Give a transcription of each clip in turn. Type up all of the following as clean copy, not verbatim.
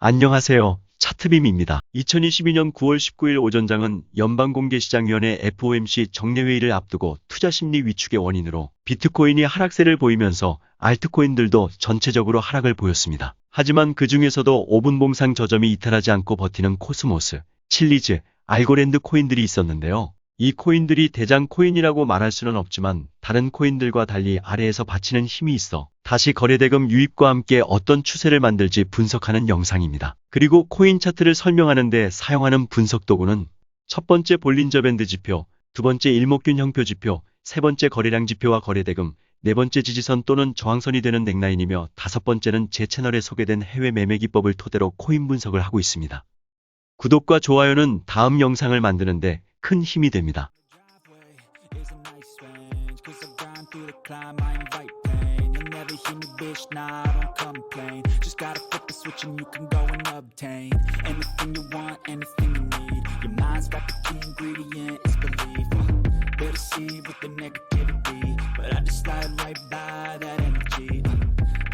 안녕하세요. 차트빔입니다. 2022년 9월 19일 오전장은 연방공개시장위원회 FOMC 정례회의를 앞두고 투자심리 위축의 원인으로 비트코인이 하락세를 보이면서 알트코인들도 전체적으로 하락을 보였습니다. 하지만 그 중에서도 5분 봉상 저점이 이탈하지 않고 버티는 코스모스, 칠리즈, 알고랜드 코인들이 있었는데요. 이 코인들이 대장 코인이라고 말할 수는 없지만 다른 코인들과 달리 아래에서 받치는 힘이 있어 다시 거래대금 유입과 함께 어떤 추세를 만들지 분석하는 영상입니다. 그리고 코인 차트를 설명하는 데 사용하는 분석 도구는 첫 번째 볼린저 밴드 지표, 두 번째 일목균 형표 지표, 세 번째 거래량 지표와 거래대금, 네 번째 지지선 또는 저항선이 되는 넥라인이며 다섯 번째는 제 채널에 소개된 해외 매매 기법을 토대로 코인 분석을 하고 있습니다. 구독과 좋아요는 다음 영상을 만드는데 큰 힘이 됩니다.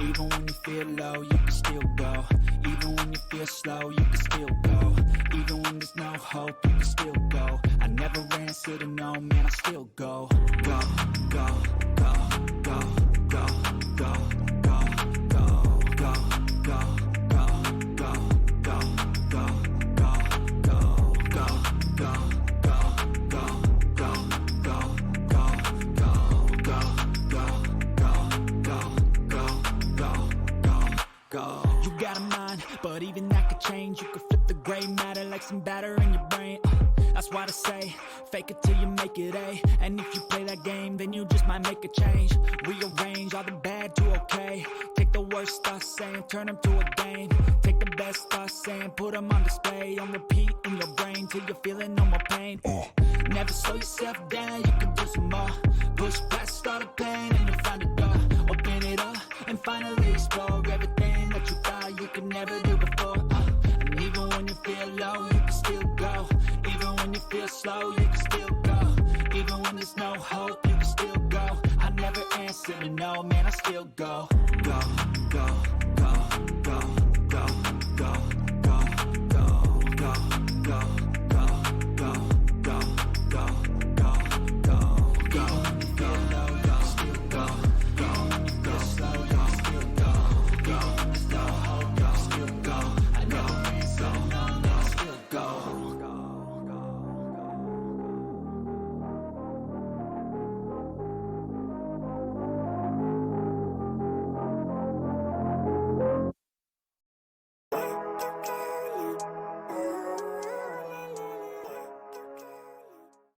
Even when you feel low, you can still go. Even when you feel slow, you can still go. Even when there's no hope, you can still go. I never answer to no, man, I still go. Go, go, go, go, go, go, go, go, go, go, go, go, go, go, go, go. You got a mind, but even that could change. You could flip the gray matter like some batter in your brain. That's why I say, fake it till you make it A. And if you play that game, then you just might make a change. Rearrange all the bad to okay. Take the worst thoughts saying, turn them to a game. Take the best thoughts saying, put them on display. On repeat in your brain till you're feeling no more pain. Never slow yourself down, you can do some more. Push past all the pain and you'll find a door. Open it up and finally explore everything that you thought you could never do before. And even when you feel low, you can still go. Even when you feel slow, you can still go. Even when there's no hope, you can still go. I never answer to no, man, I still go.